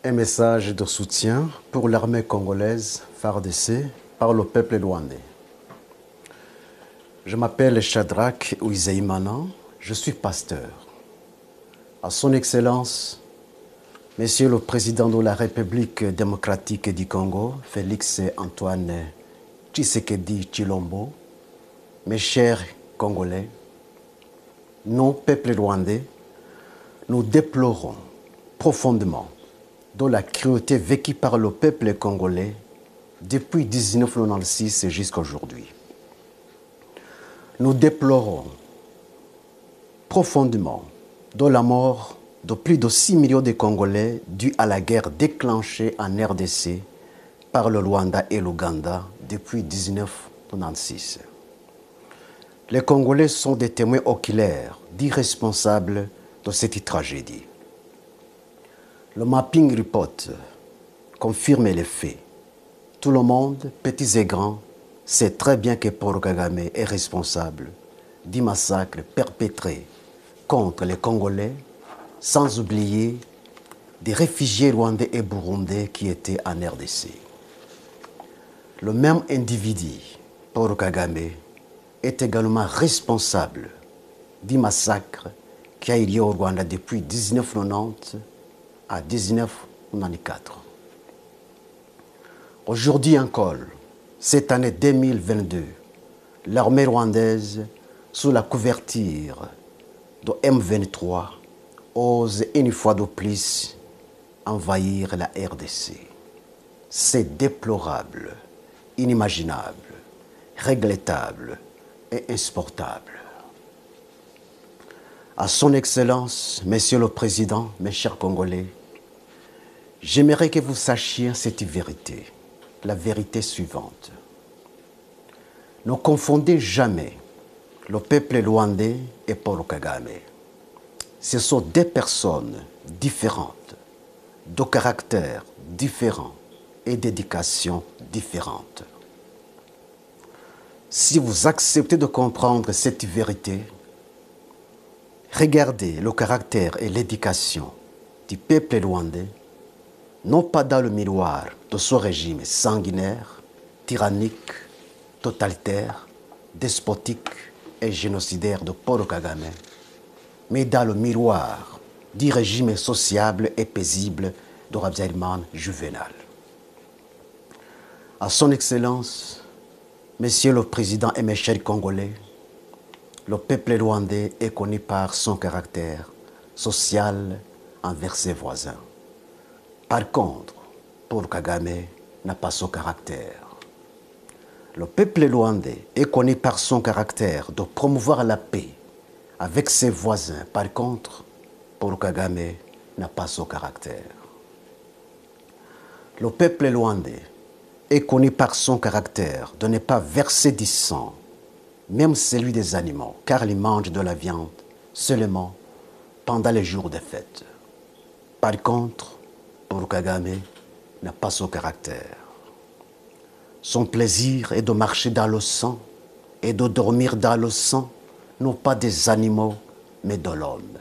Un message de soutien pour l'armée congolaise FARDC par le peuple rwandais. Je m'appelle Shadrach Uizeimana, je suis pasteur. À son Excellence, Monsieur le Président de la République démocratique du Congo, Félix Antoine Tshisekedi Tshilombo, mes chers Congolais, nous, peuple rwandais, nous déplorons profondément de la cruauté vécue par le peuple congolais depuis 1996 jusqu'à aujourd'hui. Nous déplorons profondément de la mort de plus de 6 millions de Congolais due à la guerre déclenchée en RDC par le Rwanda et l'Ouganda depuis 1996. Les Congolais sont des témoins oculaires d'irresponsables de cette tragédie. Le mapping report confirme les faits. Tout le monde, petits et grands, sait très bien que Paul Kagame est responsable du massacre perpétré contre les Congolais, sans oublier des réfugiés rwandais et burundais qui étaient en RDC. Le même individu, Paul Kagame, est également responsable du massacre qui a eu lieu au Rwanda depuis 1990 à 1994. Aujourd'hui encore, cette année 2022, l'armée rwandaise, sous la couverture de M23, ose une fois de plus envahir la RDC. C'est déplorable, inimaginable, regrettable et insupportable. À son Excellence, Monsieur le Président, mes chers Congolais, j'aimerais que vous sachiez cette vérité, la vérité suivante. Ne confondez jamais le peuple rwandais et Paul Kagame. Ce sont deux personnes différentes, de caractères différents et d'éducation différente. Si vous acceptez de comprendre cette vérité, regardez le caractère et l'éducation du peuple rwandais, non pas dans le miroir de ce régime sanguinaire, tyrannique, totalitaire, despotique et génocidaire de Paul Kagame, mais dans le miroir du régime sociable et paisible de Habyarimana Juvenal. À son Excellence, Monsieur le Président et mes chers Congolais, le peuple rwandais est connu par son caractère social envers ses voisins. Par contre, Paul Kagame n'a pas ce caractère. Le peuple rwandais est connu par son caractère de promouvoir la paix avec ses voisins. Par contre, Paul Kagame n'a pas ce caractère. Le peuple rwandais est connu par son caractère de ne pas verser du sang, même celui des animaux, car il mange de la viande seulement pendant les jours de fête. Par contre, Paul Kagame n'a pas ce caractère. Son plaisir est de marcher dans le sang et de dormir dans le sang, non pas des animaux, mais de l'homme.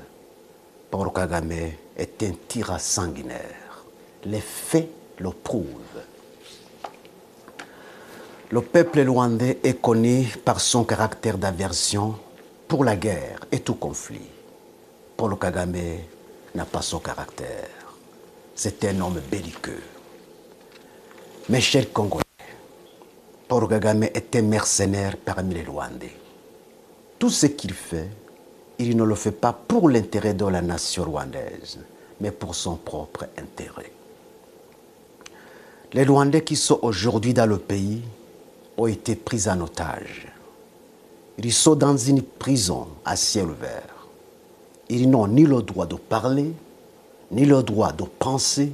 Paul Kagame est un tyran sanguinaire. Les faits le prouvent. Le peuple rwandais est connu par son caractère d'aversion pour la guerre et tout conflit. Paul Kagame n'a pas ce caractère. C'est un homme belliqueux. Mes chers Congolais, Paul Kagame est un mercenaire parmi les Rwandais. Tout ce qu'il fait, il ne le fait pas pour l'intérêt de la nation rwandaise, mais pour son propre intérêt. Les Rwandais qui sont aujourd'hui dans le pays ont été pris en otage. Ils sont dans une prison à ciel ouvert. Ils n'ont ni le droit de parler, ni le droit de penser,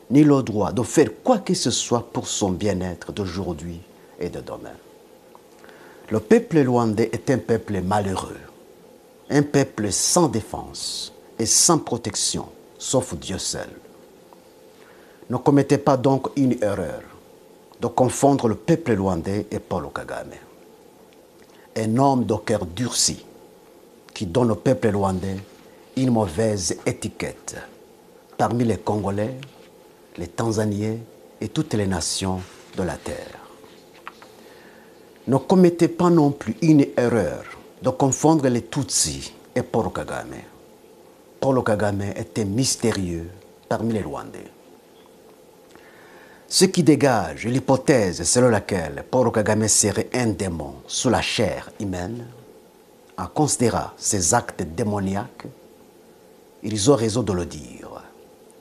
ni le droit de faire quoi que ce soit pour son bien-être d'aujourd'hui et de demain. Le peuple rwandais est un peuple malheureux, un peuple sans défense et sans protection, sauf Dieu seul. Ne commettez pas donc une erreur de confondre le peuple rwandais et Paul Kagame. Un homme de cœur durci qui donne au peuple rwandais une mauvaise étiquette parmi les Congolais, les Tanzaniens et toutes les nations de la terre. Ne commettez pas non plus une erreur de confondre les Tutsis et Paul Kagame. Paul Kagame était mystérieux parmi les Rwandais. Ce qui dégage l'hypothèse selon laquelle Paul Kagame serait un démon sous la chair humaine, en considérant ses actes démoniaques, ils ont raison de le dire.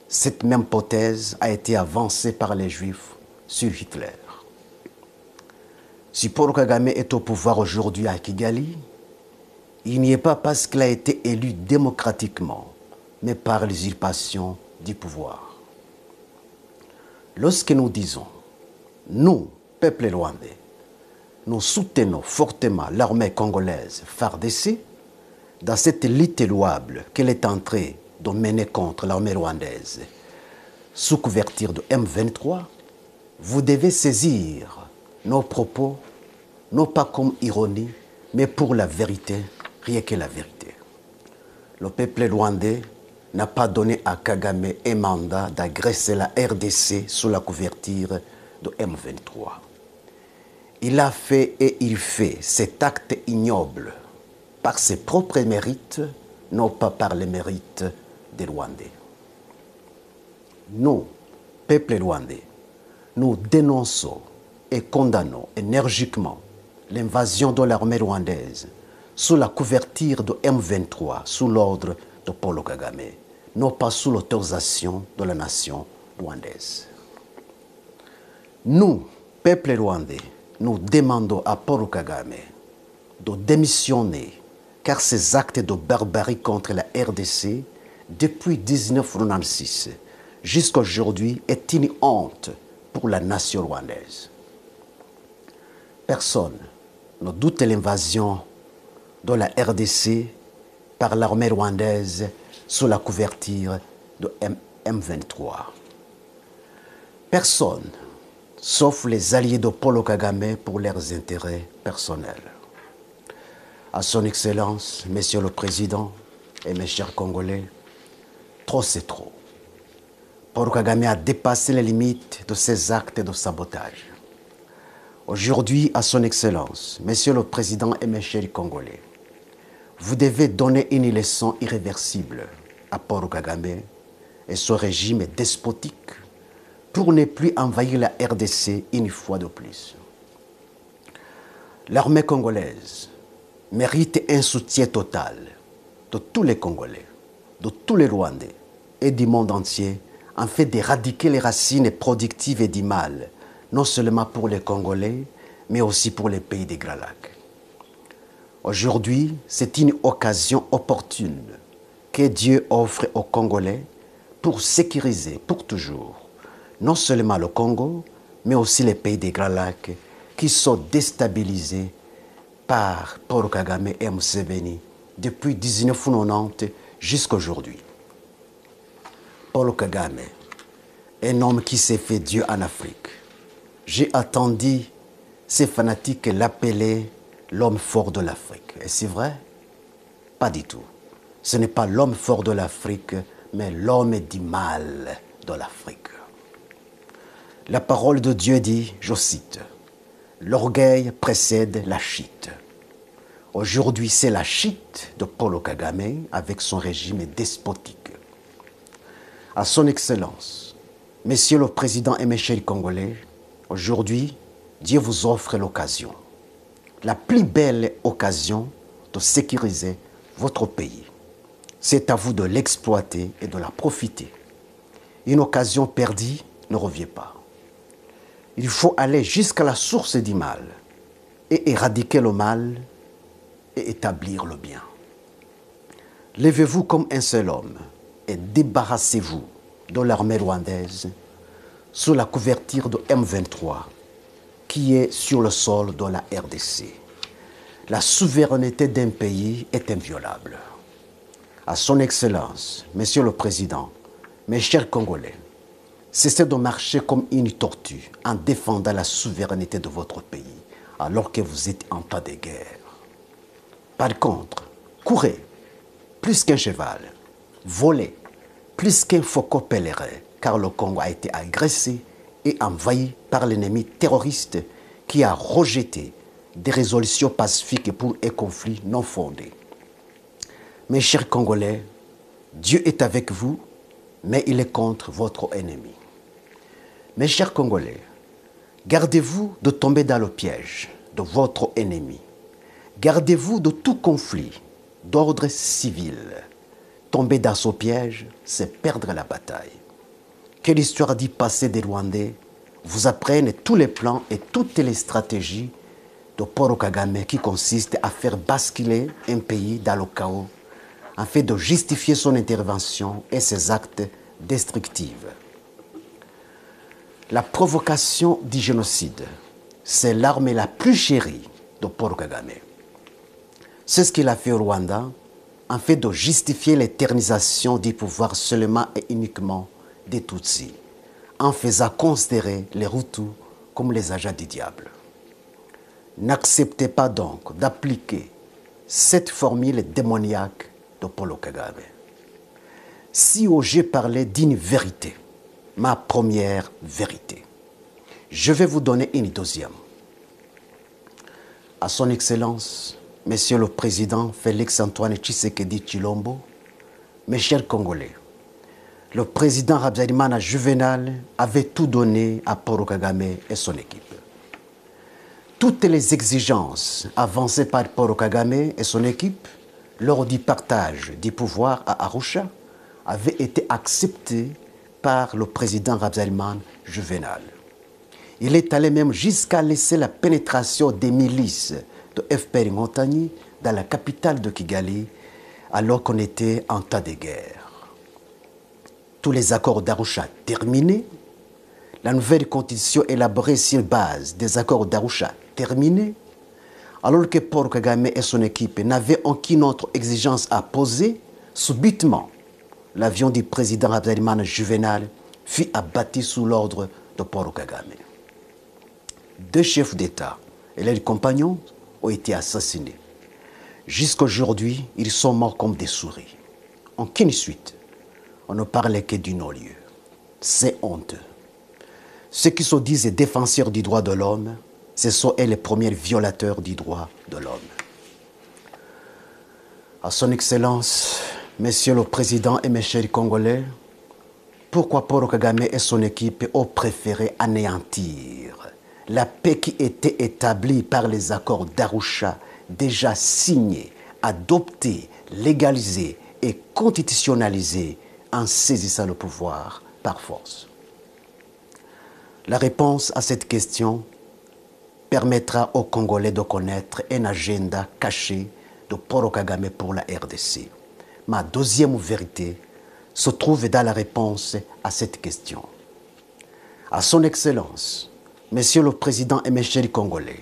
Cette même hypothèse a été avancée par les Juifs sur Hitler. Si Paul Kagame est au pouvoir aujourd'hui à Kigali, il n'y est pas parce qu'il a été élu démocratiquement, mais par l'usurpation du pouvoir. Lorsque nous disons, nous, peuple rwandais, nous soutenons fortement l'armée congolaise FARDC dans cette lutte louable qu'elle est en train de mener contre l'armée rwandaise sous couverture de M23, vous devez saisir nos propos, non pas comme ironie, mais pour la vérité, rien que la vérité. Le peuple rwandais n'a pas donné à Kagame un mandat d'agresser la RDC sous la couverture de M23. Il a fait et il fait cet acte ignoble par ses propres mérites, non pas par les mérites des Rwandais. Nous, peuple rwandais, nous dénonçons et condamnons énergiquement l'invasion de l'armée rwandaise sous la couverture de M23, sous l'ordre de Paul Kagame, non pas sous l'autorisation de la nation rwandaise. Nous, peuple rwandais, nous demandons à Paul Kagame de démissionner car ces actes de barbarie contre la RDC depuis 1996 jusqu'à aujourd'hui est une honte pour la nation rwandaise. Personne ne doute l'invasion de la RDC par l'armée rwandaise sous la couverture de M23. Personne, sauf les alliés de Paul Kagame pour leurs intérêts personnels. À son Excellence, Monsieur le Président et mes chers Congolais, trop c'est trop. Paul Kagame a dépassé les limites de ses actes de sabotage. Aujourd'hui, à son Excellence, Monsieur le Président et mes chers Congolais, vous devez donner une leçon irréversible à Paul Kagame et son régime despotique pour ne plus envahir la RDC une fois de plus. L'armée congolaise mérite un soutien total de tous les Congolais, de tous les Rwandais et du monde entier afin d'éradiquer les racines productives et du mal, non seulement pour les Congolais, mais aussi pour les pays des Grands Lacs. Aujourd'hui, c'est une occasion opportune que Dieu offre aux Congolais pour sécuriser pour toujours non seulement le Congo, mais aussi les pays des Grands Lacs qui sont déstabilisés par Paul Kagame et Museveni depuis 1990 jusqu'à aujourd'hui. Paul Kagame, un homme qui s'est fait Dieu en Afrique. J'ai attendu ces fanatiques l'appeler l'homme fort de l'Afrique. Et c'est vrai? Pas du tout. Ce n'est pas l'homme fort de l'Afrique, mais l'homme du mal de l'Afrique. La parole de Dieu dit, je cite, « L'orgueil précède la chute ». Aujourd'hui, c'est la chute de Paul Kagame avec son régime despotique. À son Excellence, Monsieur le Président et mes chers Congolais, aujourd'hui, Dieu vous offre l'occasion, la plus belle occasion de sécuriser votre pays. C'est à vous de l'exploiter et de la profiter. Une occasion perdue ne revient pas. Il faut aller jusqu'à la source du mal et éradiquer le mal et établir le bien. Levez-vous comme un seul homme et débarrassez-vous de l'armée rwandaise sous la couverture de M23 qui est sur le sol de la RDC. La souveraineté d'un pays est inviolable. À son Excellence, Monsieur le Président, mes chers Congolais, cessez de marcher comme une tortue en défendant la souveraineté de votre pays alors que vous êtes en temps de guerre. Par contre, courez plus qu'un cheval, volez plus qu'un faucon pèlerin, car le Congo a été agressé et envahi par l'ennemi terroriste qui a rejeté des résolutions pacifiques pour un conflit non fondé. Mes chers Congolais, Dieu est avec vous, mais il est contre votre ennemi. Mes chers Congolais, gardez-vous de tomber dans le piège de votre ennemi. Gardez-vous de tout conflit d'ordre civil. Tomber dans ce piège, c'est perdre la bataille. Que l'histoire du passé des Rwandais vous apprenne tous les plans et toutes les stratégies de Paul Kagame qui consistent à faire basculer un pays dans le chaos afin de justifier son intervention et ses actes destructifs. La provocation du génocide, c'est l'arme la plus chérie de Paul Kagame. C'est ce qu'il a fait au Rwanda en fait de justifier l'éternisation du pouvoir seulement et uniquement des Tutsis, en faisant considérer les Hutus comme les agents du diable. N'acceptez pas donc d'appliquer cette formule démoniaque de Paul Kagame. Si osez parler d'une vérité, ma première vérité, je vais vous donner une deuxième. À son Excellence, Monsieur le Président Félix-Antoine Tshisekedi Tshilombo, mes chers Congolais, le président Habyarimana Juvenal avait tout donné à Paul Kagame et son équipe. Toutes les exigences avancées par Paul Kagame et son équipe lors du partage du pouvoir à Arusha avaient été acceptées par le président Habyarimana Juvenal. Il est allé même jusqu'à laisser la pénétration des milices de FPR Montagny dans la capitale de Kigali alors qu'on était en tas de guerre. Tous les accords d'Arusha terminés, la nouvelle constitution élaborée sur base des accords d'Arusha terminée, alors que Paul Kagame et son équipe n'avaient aucune autre exigence à poser, subitement, l'avion du président Habyarimana Juvenal fut abattu sous l'ordre de Paul Kagame. 2 chefs d'État et leurs compagnons ont été assassinés. Jusqu'à aujourd'hui, ils sont morts comme des souris. Aucune suite. On ne parlait que du non-lieu. C'est honteux. Ceux qui se disent défenseurs du droit de l'homme, ce sont eux les premiers violateurs du droit de l'homme. À son Excellence, Monsieur le Président et mes chers Congolais, pourquoi Paul Kagame et son équipe ont préféré anéantir la paix qui était établie par les accords d'Arusha, déjà signés, adoptés, légalisés et constitutionnalisés en saisissant le pouvoir par force? La réponse à cette question permettra aux Congolais de connaître un agenda caché de Paul Kagame pour la RDC. Ma deuxième vérité se trouve dans la réponse à cette question. À son Excellence, Monsieur le Président et mes chers Congolais,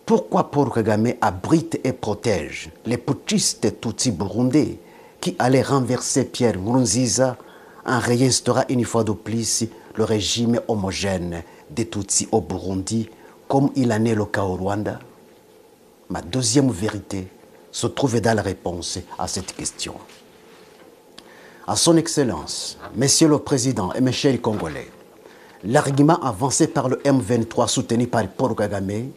pourquoi Paul Kagame abrite et protège les putschistes Tutsis burundais qui allaient renverser Pierre Nkurunziza en réinstaurant une fois de plus le régime homogène des Tutsis au Burundi, comme il en est le cas au Rwanda? Ma deuxième vérité se trouve dans la réponse à cette question. À son Excellence, Monsieur le Président et mes chers Congolais, l'argument avancé par le M23 soutenu par Paul Kagame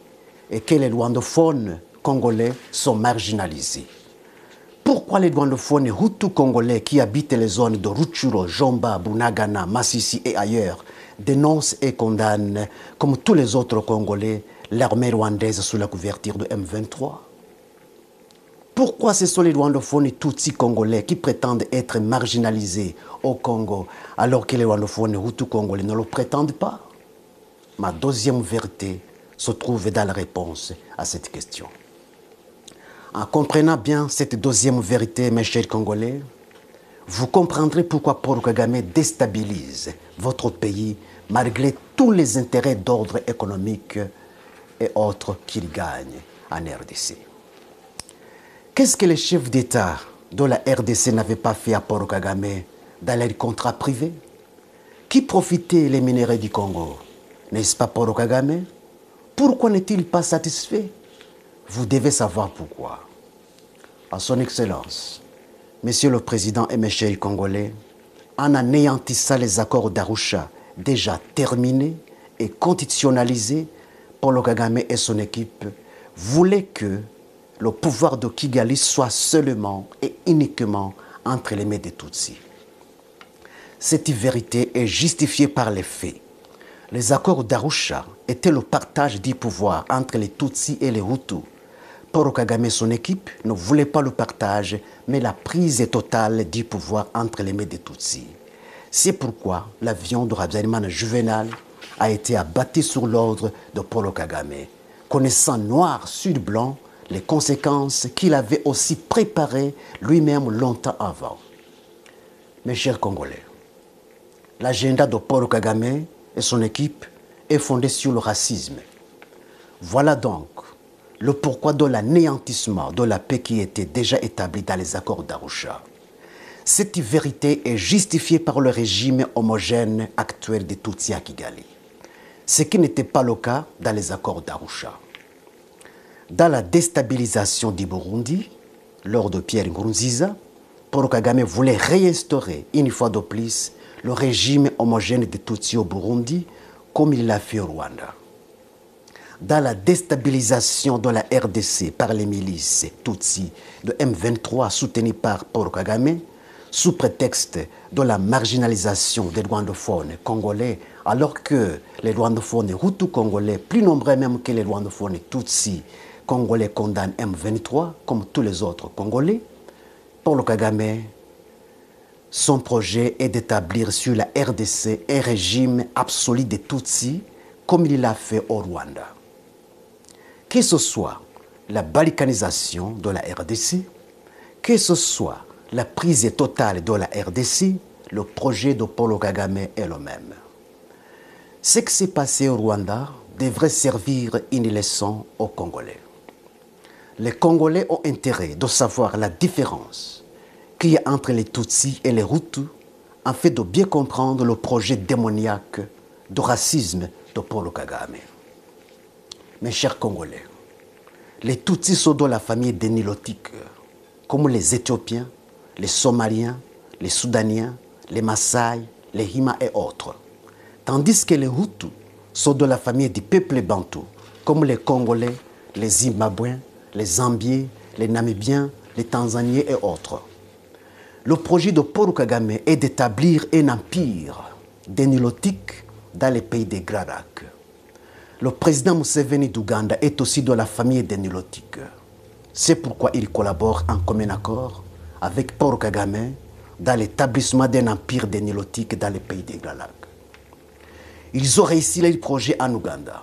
est que les rwandophones congolais sont marginalisés. Pourquoi les rwandophones Hutus congolais qui habitent les zones de Rutshuru, Jomba, Bunagana, Massissi et ailleurs dénoncent et condamnent, comme tous les autres Congolais, l'armée rwandaise sous la couverture de M23? Pourquoi ce sont les rwandophones Tutsis congolais qui prétendent être marginalisés au Congo alors que les rwandophones Hutus congolais ne le prétendent pas? Ma deuxième vérité se trouve dans la réponse à cette question. En comprenant bien cette deuxième vérité, mes chers Congolais, vous comprendrez pourquoi Paul Kagame déstabilise votre pays malgré tous les intérêts d'ordre économique et autres qu'il gagne en RDC. Qu'est-ce que les chefs d'État de la RDC n'avaient pas fait à Paul Kagame dans les contrats privés? Qui profitait les minéraux du Congo? N'est-ce pas Paul Kagame? Pourquoi n'est-il pas satisfait? Vous devez savoir pourquoi. À son Excellence, Monsieur le Président et mes chers Congolais, en anéantissant les accords d'Arusha déjà terminés et conditionnalisés, Paul Kagame et son équipe voulaient que le pouvoir de Kigali soit seulement et uniquement entre les mains des Tutsis. Cette vérité est justifiée par les faits. Les accords d'Arusha étaient le partage du pouvoir entre les Tutsis et les Hutus. Paul Kagame et son équipe ne voulaient pas le partage, mais la prise totale du pouvoir entre les mains des Tutsis. C'est pourquoi l'avion de Habyarimana Juvenal a été abattu sur l'ordre de Paul Kagame, connaissant noir sur blanc les conséquences qu'il avait aussi préparées lui-même longtemps avant. Mes chers Congolais, l'agenda de Paul Kagame et son équipe est fondé sur le racisme. Voilà donc le pourquoi de l'anéantissement de la paix qui était déjà établie dans les accords d'Arusha. Cette vérité est justifiée par le régime homogène actuel des Tutsis à Kigali, ce qui n'était pas le cas dans les accords d'Arusha. Dans la déstabilisation du Burundi, lors de Pierre Nkurunziza, Paul Kagame voulait réinstaurer une fois de plus le régime homogène des Tutsis au Burundi, comme il l'a fait au Rwanda. Dans la déstabilisation de la RDC par les milices Tutsis de M23 soutenues par Paul Kagame, sous prétexte de la marginalisation des rwandophones congolais, alors que les rwandophones hutus congolais, plus nombreux même que les rwandophones tutsis congolais, condamnent M23 comme tous les autres Congolais, Paul Kagame, son projet est d'établir sur la RDC un régime absolu des Tutsis, comme il l'a fait au Rwanda. Que ce soit la balkanisation de la RDC, que ce soit la prise totale de la RDC, le projet de Paul Kagame est le même. Ce qui s'est passé au Rwanda devrait servir une leçon aux Congolais. Les Congolais ont intérêt de savoir la différence qu'il y a entre les Tutsis et les Hutus, afin de bien comprendre le projet démoniaque de racisme de Paul Kagame. Mes chers Congolais, les Tutsis sont de la famille des Nilotiques, comme les Éthiopiens, les Somaliens, les Soudaniens, les Maasai, les Hima et autres. Tandis que les Hutus sont de la famille du peuple bantou, comme les Congolais, les Zimbabwéens, les Zambiens, les Namibiens, les Tanzaniens et autres. Le projet de Paul Kagame est d'établir un empire des Nilotiques dans les pays des Grands Lacs. Le président Museveni d'Ouganda est aussi de la famille des Nilotiques. C'est pourquoi il collabore en commun accord avec Paul Kagame dans l'établissement d'un empire des Nilotiques dans les pays des Grands Lacs. Ils ont réussi le projet en Ouganda.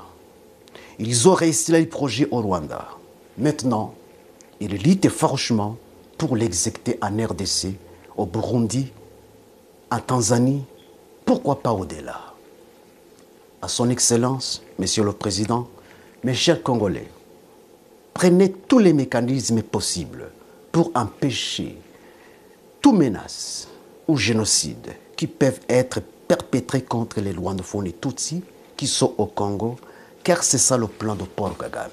Ils ont réussi le projet au Rwanda. Maintenant, ils luttent farouchement pour l'exécuter en RDC, au Burundi, en Tanzanie, pourquoi pas au-delà. À son Excellence, Monsieur le Président, mes chers Congolais, prenez tous les mécanismes possibles pour empêcher toute menace ou génocide qui peuvent être perpétrés contre les Rwandophones et Tutsis qui sont au Congo, car c'est ça le plan de Paul Kagame.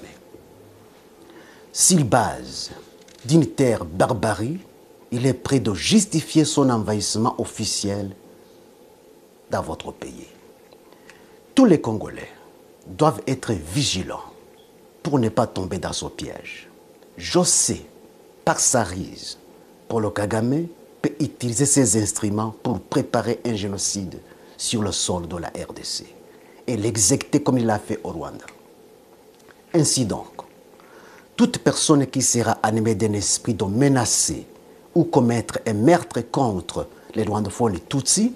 S'il base d'une terre barbarie, il est prêt de justifier son envahissement officiel dans votre pays. Tous les Congolais doivent être vigilants pour ne pas tomber dans ce piège. Je sais, par sa ruse, Paul Kagame peut utiliser ces instruments pour préparer un génocide sur le sol de la RDC et l'exécuter comme il l'a fait au Rwanda. Ainsi donc, toute personne qui sera animée d'un esprit de menacer ou commettre un meurtre contre les Rwandophones et Tutsis,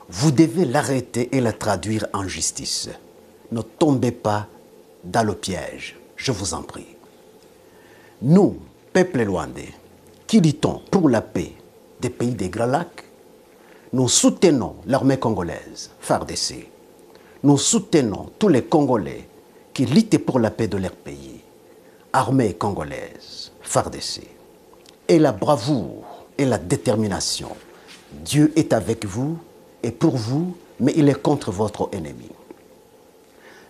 vous devez l'arrêter et la traduire en justice. Ne tombez pas dans le piège, je vous en prie. Nous, peuple rwandais, qui luttons pour la paix des pays des Grands Lacs, nous soutenons l'armée congolaise, FARDC. Nous soutenons tous les Congolais qui luttent pour la paix de leur pays, armée congolaise, FARDC. Et la bravoure et la détermination, Dieu est avec vous et pour vous, mais il est contre votre ennemi.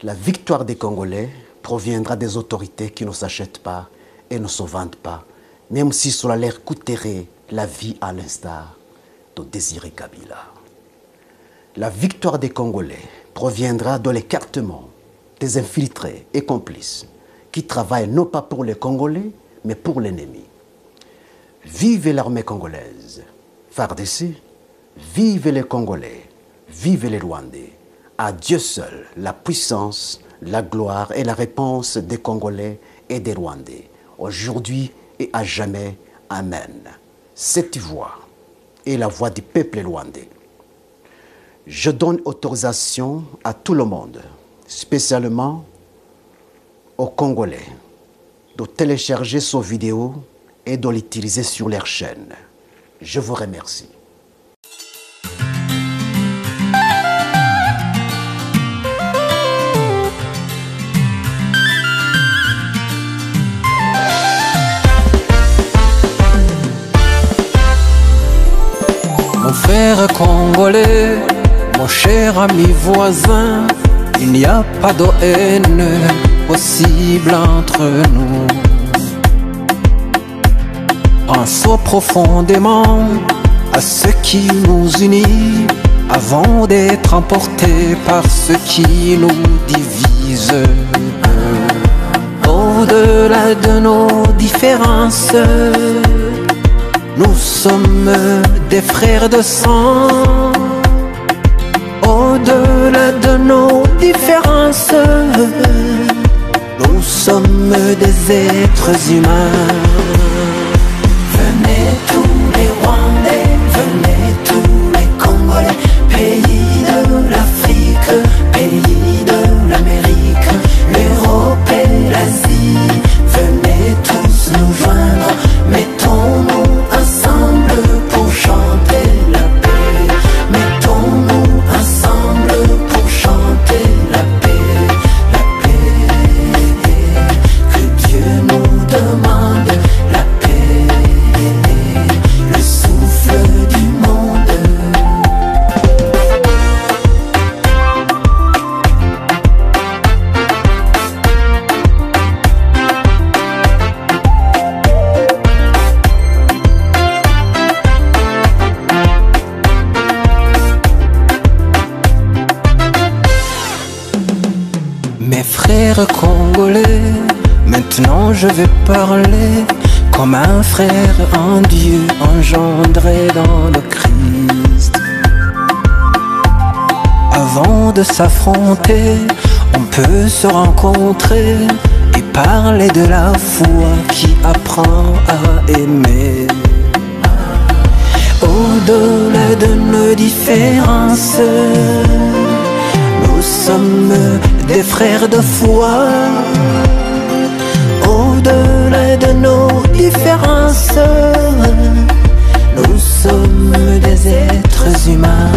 La victoire des Congolais proviendra des autorités qui ne s'achètent pas et ne se vendent pas, même si cela leur coûterait la vie à l'instar de Désiré Kabila. La victoire des Congolais proviendra de l'écartement des infiltrés et complices qui travaillent non pas pour les Congolais, mais pour l'ennemi. Vive l'armée congolaise, FARDC, vive les Congolais, vive les Rwandais. À Dieu seul la puissance, la gloire et la réponse des Congolais et des Rwandais, aujourd'hui et à jamais. Amen. Cette voix est la voix du peuple rwandais. Je donne autorisation à tout le monde, spécialement aux Congolais, de télécharger ces vidéos et de l'utiliser sur leur chaîne. Je vous remercie. Mon frère congolais, mon cher ami voisin, il n'y a pas de haine possible entre nous. Pensons profondément à ce qui nous unit avant d'être emportés par ce qui nous divise. Au-delà de nos différences, nous sommes des frères de sang. Au-delà de nos différences, nous sommes des êtres humains. Venez tous les Rwandais, venez tous les Congolais, pays de l'Afrique, pays de l'Amérique, l'Europe et l'Asie. Venez tous nous joindre, mettons-nous ensemble pour chanter la paix. Mettons-nous ensemble pour chanter la paix, la paix. Que Dieu nous demande la paix, le souffle du monde. Mes frères congolais, maintenant je vais parler comme un frère en Dieu engendré dans le Christ. Avant de s'affronter, on peut se rencontrer et parler de la foi qui apprend à aimer. Au-delà de nos différences, nous sommes des frères de foi. Au-delà de nos différences, nous sommes des êtres humains.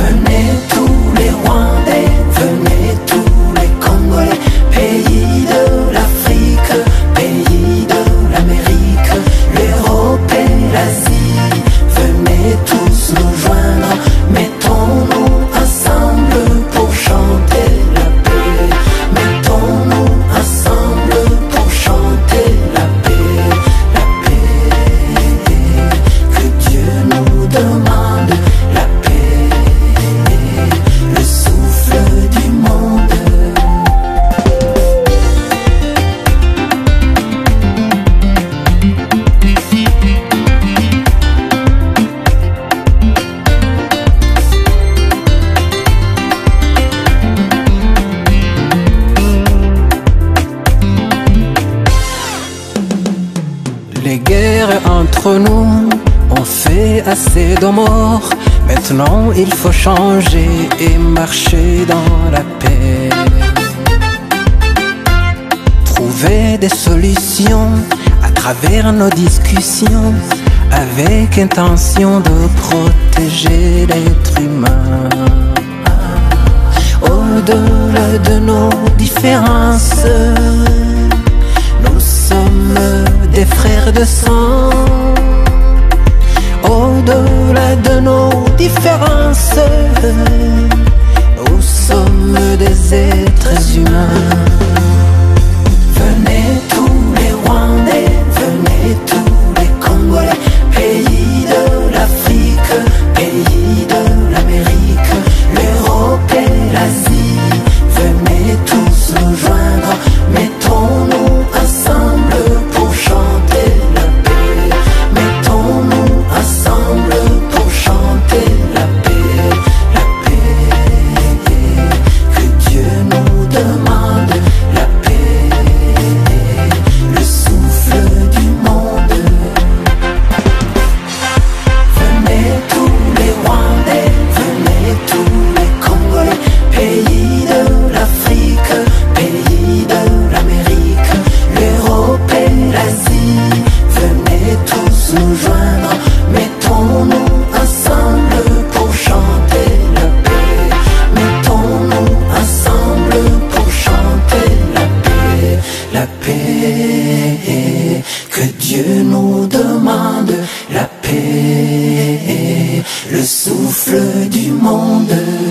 Venez tous les Rwandais, venez tous les Congolais, pays de l'Afrique, pays de l'Amérique, l'Europe et l'Asie. Venez tous nous joindre, mettons-nous ensemble pour chanter la paix. Mettons-nous ensemble pour chanter la paix, la paix. Que Dieu nous demande la paix, le souffle du monde. Les guerres entre nous ont fait assez de morts. Maintenant il faut changer et marcher dans la paix. Trouver des solutions à travers nos discussions, avec intention de protéger l'être humain. Au-delà de nos différences, nous sommes des frères de sang. Au-delà de nos différences, nous sommes des êtres humains. Venez tous les Rwandais, venez tous les Congolais, pays de la souffle du monde.